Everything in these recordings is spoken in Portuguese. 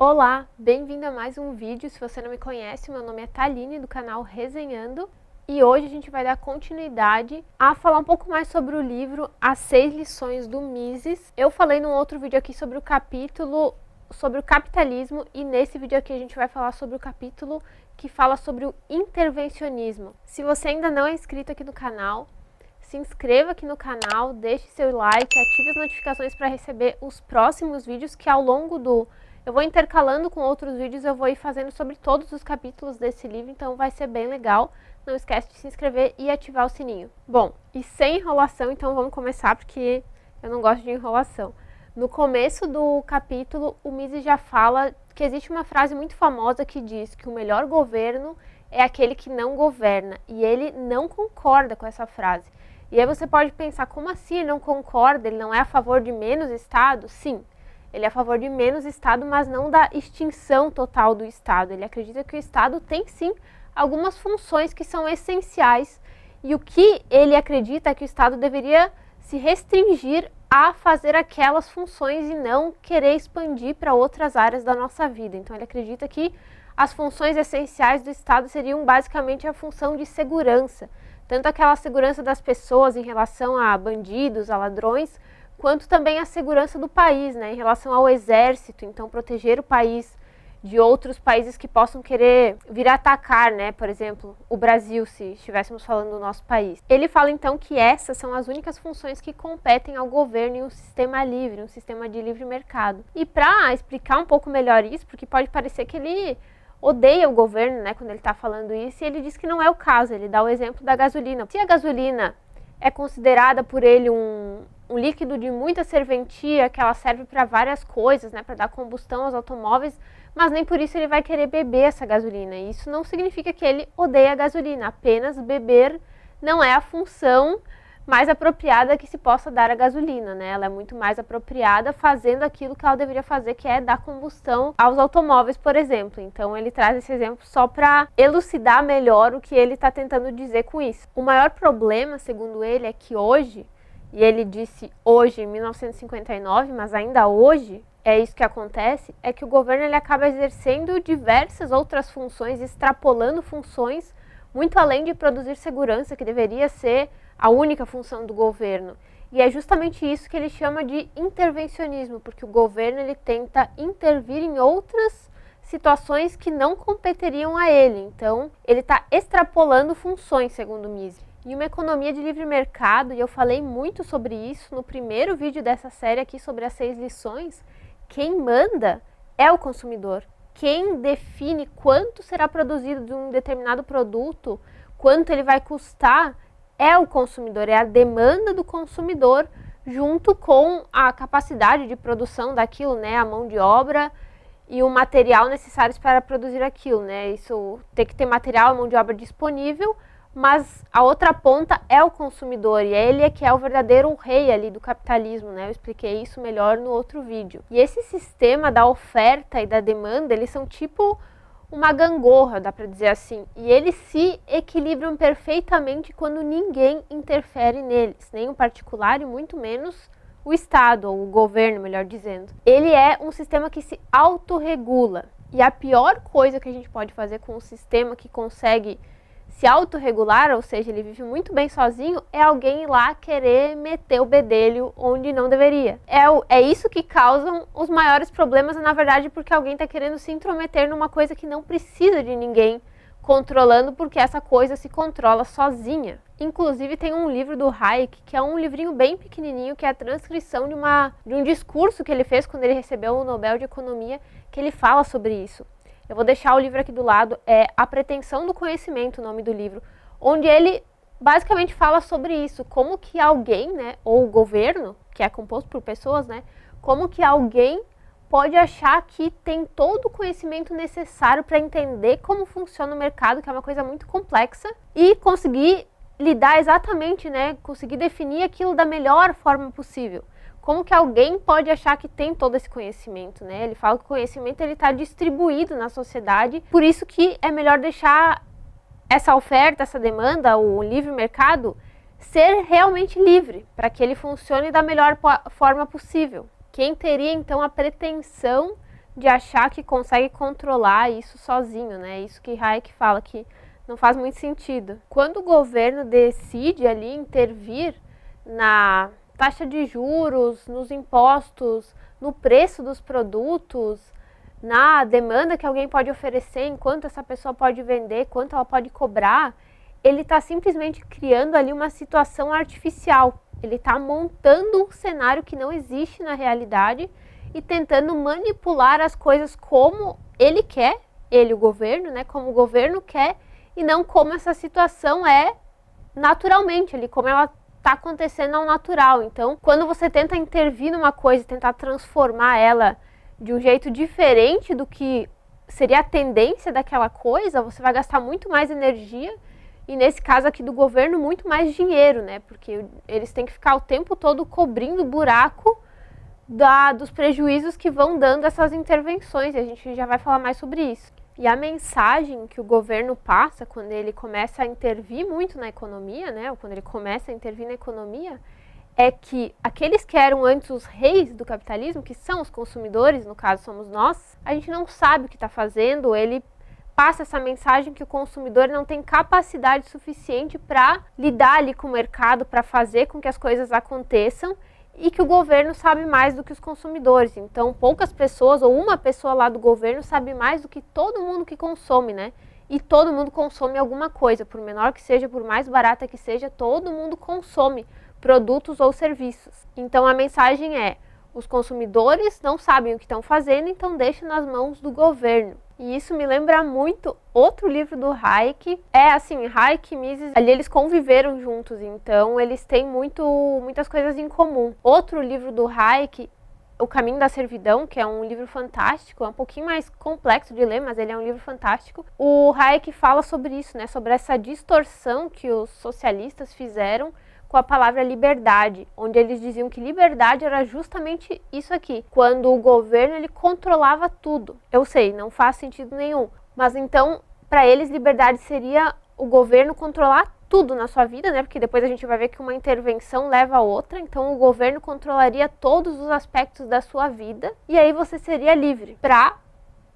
Olá, bem-vindo a mais um vídeo. Se você não me conhece, meu nome é Thaline, do canal Resenhando. E hoje a gente vai dar continuidade a falar um pouco mais sobre o livro As 6 Lições do Mises. Eu falei num outro vídeo aqui sobre o capítulo sobre o capitalismo e nesse vídeo aqui a gente vai falar sobre o capítulo que fala sobre o intervencionismo. Se você ainda não é inscrito aqui no canal, se inscreva aqui no canal, deixe seu like, ative as notificações para receber os próximos vídeos que ao longo do... Eu vou intercalando com outros vídeos, eu vou ir fazendo sobre todos os capítulos desse livro, então vai ser bem legal. Não esquece de se inscrever e ativar o sininho. Bom, e sem enrolação, então vamos começar, porque eu não gosto de enrolação. No começo do capítulo, o Mises já fala que existe uma frase muito famosa que diz que o melhor governo é aquele que não governa, e ele não concorda com essa frase. E aí você pode pensar, como assim ele não concorda? Ele não é a favor de menos Estado? Sim. Ele é a favor de menos Estado, mas não da extinção total do Estado. Ele acredita que o Estado tem, sim, algumas funções que são essenciais. E o que ele acredita é que o Estado deveria se restringir a fazer aquelas funções e não querer expandir para outras áreas da nossa vida. Então ele acredita que as funções essenciais do Estado seriam basicamente a função de segurança. Tanto aquela segurança das pessoas em relação a bandidos, a ladrões, quanto também a segurança do país, né, em relação ao exército, então proteger o país de outros países que possam querer vir atacar, né, por exemplo, o Brasil, se estivéssemos falando do nosso país. Ele fala então que essas são as únicas funções que competem ao governo em um sistema livre, um sistema de livre mercado. E para explicar um pouco melhor isso, porque pode parecer que ele odeia o governo, né, quando ele está falando isso, e ele diz que não é o caso. Ele dá o exemplo da gasolina. Se a gasolina é considerada por ele um líquido de muita serventia, que ela serve para várias coisas, né, para dar combustão aos automóveis, mas nem por isso ele vai querer beber essa gasolina. E isso não significa que ele odeia a gasolina, apenas beber não é a função mais apropriada que se possa dar à gasolina, né? Ela é muito mais apropriada fazendo aquilo que ela deveria fazer, que é dar combustão aos automóveis, por exemplo. Então ele traz esse exemplo só para elucidar melhor o que ele está tentando dizer com isso. O maior problema, segundo ele, é que hoje, e ele disse hoje, em 1959, mas ainda hoje é isso que acontece, é que o governo ele acaba exercendo diversas outras funções, extrapolando funções, muito além de produzir segurança, que deveria ser a única função do governo. E é justamente isso que ele chama de intervencionismo, porque o governo ele tenta intervir em outras situações que não competeriam a ele. Então, ele está extrapolando funções, segundo Mises. E uma economia de livre mercado, e eu falei muito sobre isso no primeiro vídeo dessa série aqui sobre as 6 lições, quem manda é o consumidor. Quem define quanto será produzido de um determinado produto, quanto ele vai custar, é o consumidor, é a demanda do consumidor junto com a capacidade de produção daquilo, né, a mão de obra e o material necessários para produzir aquilo, né, isso tem que ter material e mão de obra disponível, mas a outra ponta é o consumidor e ele é que é o verdadeiro rei ali do capitalismo, né, eu expliquei isso melhor no outro vídeo. E esse sistema da oferta e da demanda, eles são tipo uma gangorra, dá para dizer assim, e eles se equilibram perfeitamente quando ninguém interfere neles, nem o particular e muito menos o Estado, ou o governo, melhor dizendo. Ele é um sistema que se autorregula, e a pior coisa que a gente pode fazer com um sistema que consegue se autorregular, ou seja, ele vive muito bem sozinho, é alguém ir lá querer meter o bedelho onde não deveria. É isso que causam os maiores problemas, na verdade, porque alguém está querendo se intrometer numa coisa que não precisa de ninguém controlando, porque essa coisa se controla sozinha. Inclusive tem um livro do Hayek, que é um livrinho bem pequenininho, que é a transcrição de um discurso que ele fez quando ele recebeu o Nobel de Economia, que ele fala sobre isso. Eu vou deixar o livro aqui do lado, é A Pretensão do Conhecimento, o nome do livro, onde ele basicamente fala sobre isso, como que alguém, né, ou o governo, que é composto por pessoas, né, como que alguém pode achar que tem todo o conhecimento necessário para entender como funciona o mercado, que é uma coisa muito complexa, e conseguir lidar exatamente, né, conseguir definir aquilo da melhor forma possível. Como que alguém pode achar que tem todo esse conhecimento, né? Ele fala que o conhecimento está distribuído na sociedade, por isso que é melhor deixar essa oferta, essa demanda, o livre mercado, ser realmente livre, para que ele funcione da melhor forma possível. Quem teria então a pretensão de achar que consegue controlar isso sozinho, né? Isso que Hayek fala que não faz muito sentido. Quando o governo decide ali intervir na taxa de juros, nos impostos, no preço dos produtos, na demanda que alguém pode oferecer, enquanto essa pessoa pode vender, quanto ela pode cobrar, ele está simplesmente criando ali uma situação artificial. Ele está montando um cenário que não existe na realidade e tentando manipular as coisas como ele quer, ele, o governo, né, como o governo quer, e não como essa situação é naturalmente, ali, como ela está acontecendo ao natural. Então, quando você tenta intervir numa coisa, tentar transformar ela de um jeito diferente do que seria a tendência daquela coisa, você vai gastar muito mais energia e, nesse caso aqui do governo, muito mais dinheiro, né? Porque eles têm que ficar o tempo todo cobrindo o buraco dos prejuízos que vão dando essas intervenções, e a gente já vai falar mais sobre isso. E a mensagem que o governo passa quando ele começa a intervir muito na economia, né, ou quando ele começa a intervir na economia, é que aqueles que eram antes os reis do capitalismo, que são os consumidores, no caso somos nós, a gente não sabe o que está fazendo. Ele passa essa mensagem que o consumidor não tem capacidade suficiente para lidar ali com o mercado, para fazer com que as coisas aconteçam, e que o governo sabe mais do que os consumidores. Então, poucas pessoas, ou uma pessoa lá do governo, sabe mais do que todo mundo que consome, né? E todo mundo consome alguma coisa, por menor que seja, por mais barata que seja, todo mundo consome produtos ou serviços. Então, a mensagem é: os consumidores não sabem o que estão fazendo, então deixa nas mãos do governo. E isso me lembra muito outro livro do Hayek. É assim, Hayek e Mises, ali eles conviveram juntos, então eles têm muitas coisas em comum. Outro livro do Hayek, O Caminho da Servidão, que é um livro fantástico, é um pouquinho mais complexo de ler, mas ele é um livro fantástico. O Hayek fala sobre isso, né, sobre essa distorção que os socialistas fizeram com a palavra liberdade, onde eles diziam que liberdade era justamente isso aqui, quando o governo ele controlava tudo. Eu sei, não faz sentido nenhum, mas então para eles liberdade seria o governo controlar tudo na sua vida, né? Porque depois a gente vai ver que uma intervenção leva a outra, então o governo controlaria todos os aspectos da sua vida e aí você seria livre para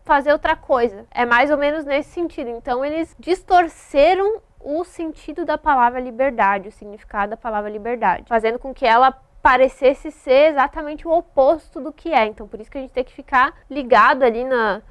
fazer outra coisa. É mais ou menos nesse sentido. Então eles distorceram o sentido da palavra liberdade, o significado da palavra liberdade, fazendo com que ela parecesse ser exatamente o oposto do que é. Então, por isso que a gente tem que ficar ligado ali,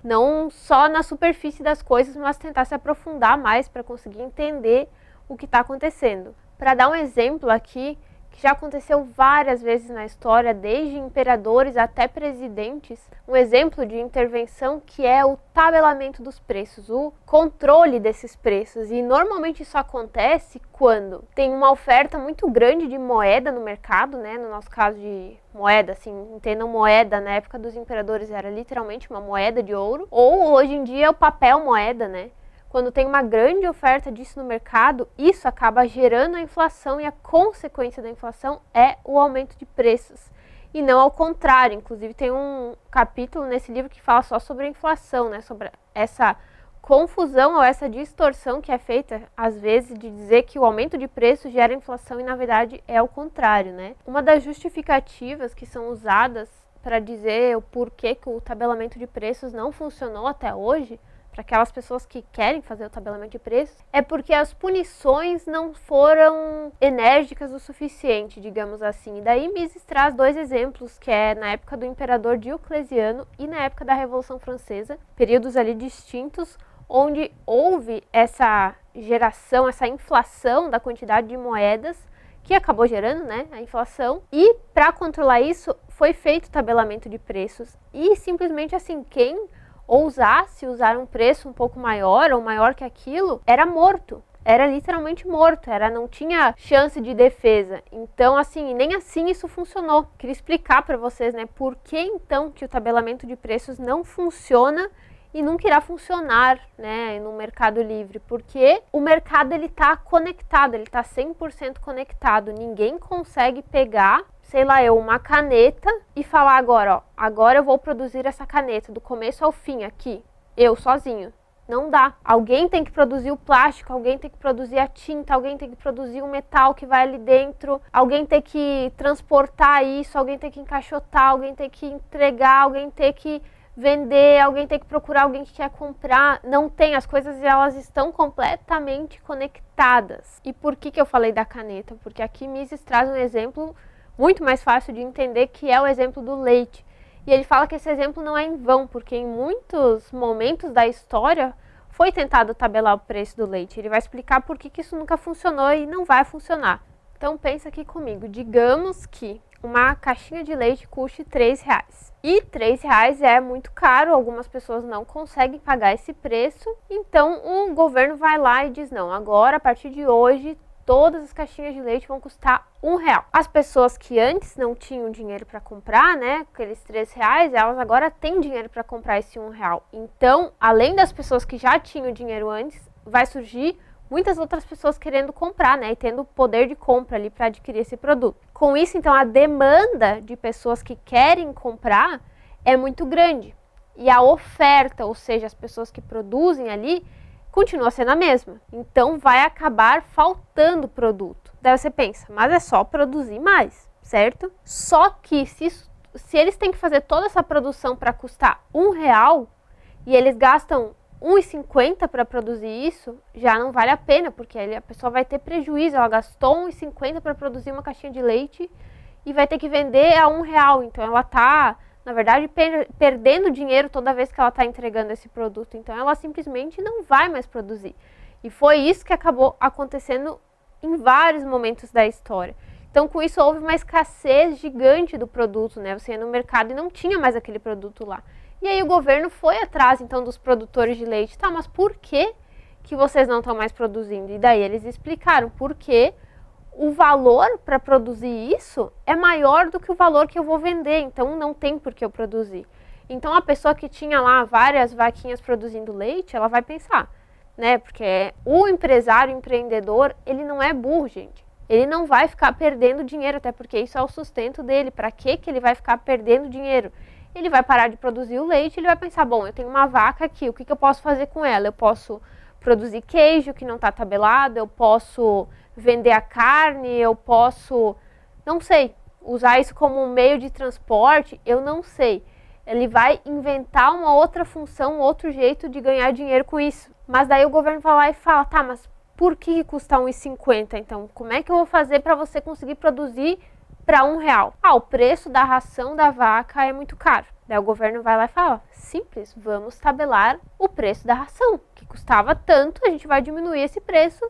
não só na superfície das coisas, mas tentar se aprofundar mais para conseguir entender o que está acontecendo. Para dar um exemplo aqui, que já aconteceu várias vezes na história, desde imperadores até presidentes, um exemplo de intervenção que é o tabelamento dos preços, o controle desses preços. E normalmente isso acontece quando tem uma oferta muito grande de moeda no mercado, né? No nosso caso de moeda, assim, entendam moeda, na época dos imperadores era literalmente uma moeda de ouro, ou hoje em dia é o papel moeda, né? Quando tem uma grande oferta disso no mercado, isso acaba gerando a inflação, e a consequência da inflação é o aumento de preços. E não ao contrário. Inclusive tem um capítulo nesse livro que fala só sobre a inflação, né? Sobre essa confusão ou essa distorção que é feita, às vezes, de dizer que o aumento de preços gera inflação e, na verdade, é o contrário, né? Uma das justificativas que são usadas para dizer o porquê que o tabelamento de preços não funcionou até hoje, para aquelas pessoas que querem fazer o tabelamento de preços, é porque as punições não foram enérgicas o suficiente, digamos assim. E daí Mises traz dois exemplos, que é na época do imperador Diocleciano e na época da Revolução Francesa, períodos ali distintos, onde houve essa geração, essa inflação da quantidade de moedas, que acabou gerando, né, a inflação. E para controlar isso, foi feito o tabelamento de preços. E simplesmente assim, quem ousasse usar um preço um pouco maior ou maior que aquilo, era morto. Era literalmente morto, não tinha chance de defesa. Então, assim, nem assim isso funcionou. Queria explicar para vocês, né, por que então que o tabelamento de preços não funciona e nunca irá funcionar, né, no mercado livre. Porque o mercado, ele tá conectado, ele tá 100% conectado. Ninguém consegue pegar, sei lá, uma caneta e falar agora, ó, agora eu vou produzir essa caneta do começo ao fim aqui, eu sozinho. Não dá. Alguém tem que produzir o plástico, alguém tem que produzir a tinta, alguém tem que produzir o metal que vai ali dentro, alguém tem que transportar isso, alguém tem que encaixotar, alguém tem que entregar, alguém tem que vender, alguém tem que procurar alguém que quer comprar. Não tem, as coisas elas estão completamente conectadas. E por que eu falei da caneta? Porque aqui Mises traz um exemplo muito mais fácil de entender, que é o exemplo do leite. E ele fala que esse exemplo não é em vão, porque em muitos momentos da história foi tentado tabelar o preço do leite. Ele vai explicar por que isso nunca funcionou e não vai funcionar. Então pensa aqui comigo, digamos que uma caixinha de leite custe R$3. E R$3 é muito caro, algumas pessoas não conseguem pagar esse preço. Então o governo vai lá e diz, não, agora a partir de hoje todas as caixinhas de leite vão custar R$1. As pessoas que antes não tinham dinheiro para comprar, né, aqueles R$3, elas agora têm dinheiro para comprar esse R$1. Então, além das pessoas que já tinham dinheiro antes, vai surgir muitas outras pessoas querendo comprar, né, e tendo poder de compra ali para adquirir esse produto. Com isso, então, a demanda de pessoas que querem comprar é muito grande. E a oferta, ou seja, as pessoas que produzem ali, continua sendo a mesma. Então, vai acabar faltando produto. Daí você pensa, mas é só produzir mais, certo? Só que se eles têm que fazer toda essa produção para custar R$1 e eles gastam R$1,50 para produzir isso, já não vale a pena, porque a pessoa vai ter prejuízo. Ela gastou R$1,50 para produzir uma caixinha de leite e vai ter que vender a R$1. Então ela está, na verdade, perdendo dinheiro toda vez que ela está entregando esse produto. Então ela simplesmente não vai mais produzir. E foi isso que acabou acontecendo em vários momentos da história. Então com isso houve uma escassez gigante do produto, né? Você ia no mercado e não tinha mais aquele produto lá. E aí o governo foi atrás, então, dos produtores de leite. Tá, mas por que vocês não estão mais produzindo? E daí eles explicaram por que o valor para produzir isso é maior do que o valor que eu vou vender. Então, não tem por que eu produzir. Então, a pessoa que tinha lá várias vaquinhas produzindo leite, ela vai pensar, né? Porque o empresário, o empreendedor, ele não é burro, gente. Ele não vai ficar perdendo dinheiro, até porque isso é o sustento dele. Para que ele vai ficar perdendo dinheiro? Ele vai parar de produzir o leite, ele vai pensar, bom, eu tenho uma vaca aqui, o que eu posso fazer com ela? Eu posso produzir queijo que não está tabelado, eu posso vender a carne, eu posso, não sei, usar isso como um meio de transporte, eu não sei. Ele vai inventar uma outra função, um outro jeito de ganhar dinheiro com isso. Mas daí o governo vai lá e fala, tá, mas por que custa R$1,50? Então, como é que eu vou fazer para você conseguir produzir para R$1? Ah, o preço da ração da vaca é muito caro. Daí o governo vai lá e fala, simples, vamos tabelar o preço da ração, que custava tanto, a gente vai diminuir esse preço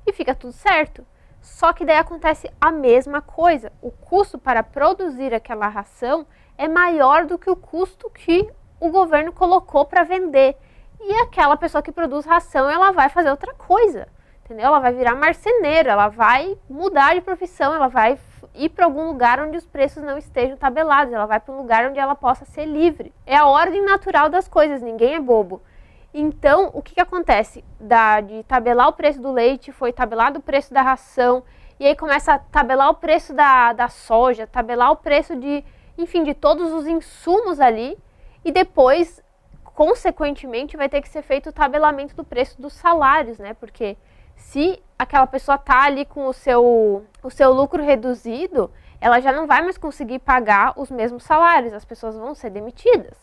e fica tudo certo. Só que daí acontece a mesma coisa, o custo para produzir aquela ração é maior do que o custo que o governo colocou para vender. E aquela pessoa que produz ração, ela vai fazer outra coisa. Entendeu? Ela vai virar marceneira, ela vai mudar de profissão, ela vai ir para algum lugar onde os preços não estejam tabelados, ela vai para um lugar onde ela possa ser livre. É a ordem natural das coisas, ninguém é bobo. Então, o que acontece? De tabelar o preço do leite, foi tabelado o preço da ração, e aí começa a tabelar o preço da soja, tabelar o preço de todos os insumos ali, e depois, consequentemente, vai ter que ser feito o tabelamento do preço dos salários, né? Porque se aquela pessoa está ali com o seu lucro reduzido, ela já não vai mais conseguir pagar os mesmos salários, as pessoas vão ser demitidas.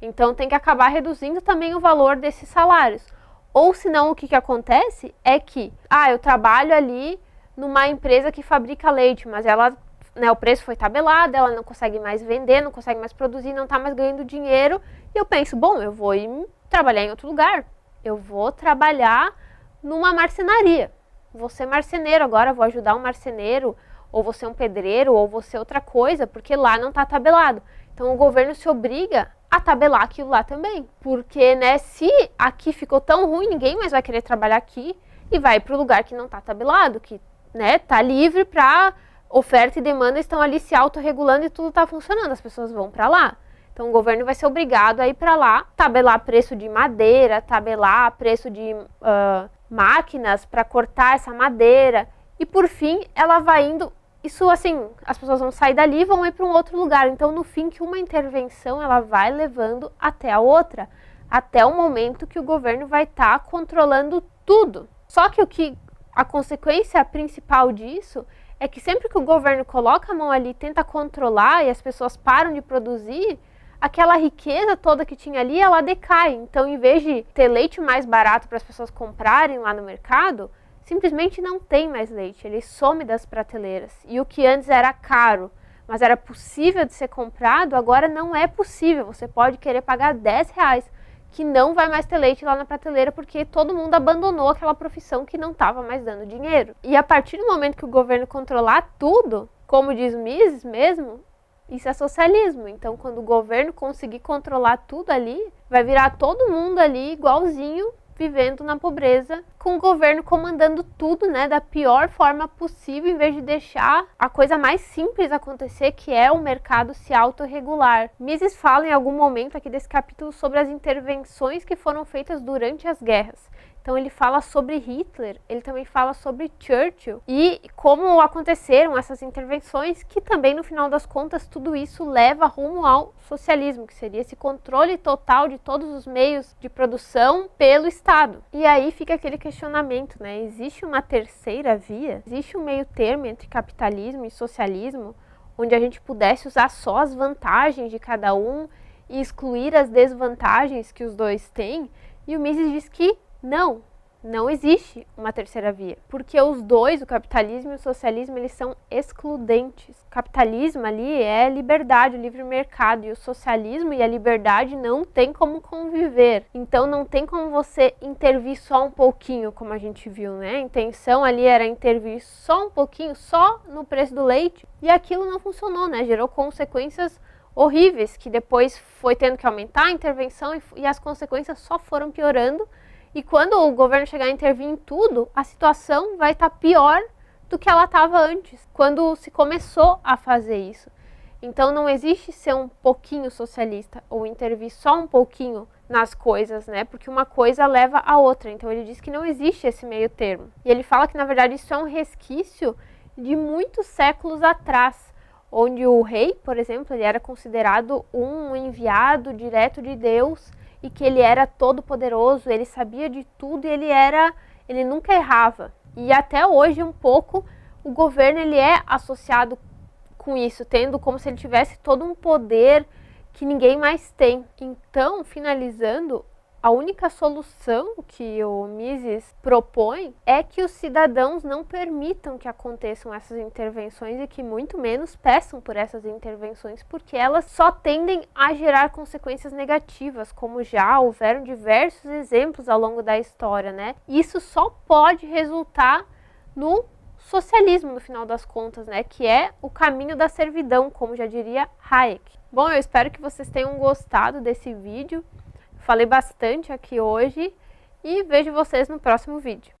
Então tem que acabar reduzindo também o valor desses salários. Ou senão o que acontece é que, eu trabalho ali numa empresa que fabrica leite, mas ela, né, o preço foi tabelado, ela não consegue mais vender, não consegue mais produzir, não está mais ganhando dinheiro, e eu penso, bom, eu vou ir trabalhar em outro lugar, eu vou trabalhar numa marcenaria. Vou ser marceneiro agora, vou ajudar um marceneiro, ou vou ser um pedreiro, ou vou ser outra coisa, porque lá não está tabelado. Então o governo se obriga a tabelar aquilo lá também. Porque, né, se aqui ficou tão ruim, ninguém mais vai querer trabalhar aqui e vai para o lugar que não está tabelado, que, né, tá livre para oferta e demanda, estão ali se autorregulando e tudo está funcionando, as pessoas vão para lá. Então o governo vai ser obrigado a ir para lá, tabelar preço de madeira, tabelar preço de máquinas para cortar essa madeira, e por fim ela vai indo, isso assim, as pessoas vão sair dali e vão ir para um outro lugar. Então no fim, que uma intervenção ela vai levando até a outra, até o momento que o governo vai estar controlando tudo. Só que a consequência principal disso é que sempre que o governo coloca a mão ali e tenta controlar e as pessoas param de produzir, aquela riqueza toda que tinha ali, ela decai. Então, em vez de ter leite mais barato para as pessoas comprarem lá no mercado, simplesmente não tem mais leite, ele some das prateleiras. E o que antes era caro, mas era possível de ser comprado, agora não é possível. Você pode querer pagar R$10, que não vai mais ter leite lá na prateleira, porque todo mundo abandonou aquela profissão que não estava mais dando dinheiro. E a partir do momento que o governo controlar tudo, como diz o Mises mesmo, isso é socialismo. Então, quando o governo conseguir controlar tudo ali, vai virar todo mundo ali igualzinho, vivendo na pobreza, com o governo comandando tudo, né, da pior forma possível, em vez de deixar a coisa mais simples acontecer, que é o mercado se autorregular. Mises fala em algum momento aqui desse capítulo sobre as intervenções que foram feitas durante as guerras. Então ele fala sobre Hitler, ele também fala sobre Churchill e como aconteceram essas intervenções, que também no final das contas tudo isso leva rumo ao socialismo, que seria esse controle total de todos os meios de produção pelo Estado. E aí fica aquele questionamento, né? Existe uma terceira via? Existe um meio termo entre capitalismo e socialismo, onde a gente pudesse usar só as vantagens de cada um e excluir as desvantagens que os dois têm? E o Mises diz que não existe uma terceira via, porque os dois, o capitalismo e o socialismo, eles são excludentes. O capitalismo ali é liberdade, o livre mercado, e o socialismo e a liberdade não tem como conviver. Então não tem como você intervir só um pouquinho, como a gente viu, né? A intenção ali era intervir só um pouquinho, só no preço do leite, e aquilo não funcionou, né? Gerou consequências horríveis, que depois foi tendo que aumentar a intervenção e as consequências só foram piorando. E quando o governo chegar a intervir em tudo, a situação vai estar pior do que ela estava antes, quando se começou a fazer isso. Então não existe ser um pouquinho socialista ou intervir só um pouquinho nas coisas, né? Porque uma coisa leva a outra. Então ele diz que não existe esse meio termo. E ele fala que na verdade isso é um resquício de muitos séculos atrás, onde o rei, por exemplo, ele era considerado um enviado direto de Deus, e que ele era todo poderoso, ele sabia de tudo e ele nunca errava. E até hoje um pouco o governo ele é associado com isso, tendo como se ele tivesse todo um poder que ninguém mais tem. Então, finalizando, a única solução que o Mises propõe é que os cidadãos não permitam que aconteçam essas intervenções e que muito menos peçam por essas intervenções, porque elas só tendem a gerar consequências negativas, como já houveram diversos exemplos ao longo da história, né? Isso só pode resultar no socialismo, no final das contas, né? Que é o caminho da servidão, como já diria Hayek. Bom, eu espero que vocês tenham gostado desse vídeo. Falei bastante aqui hoje e vejo vocês no próximo vídeo.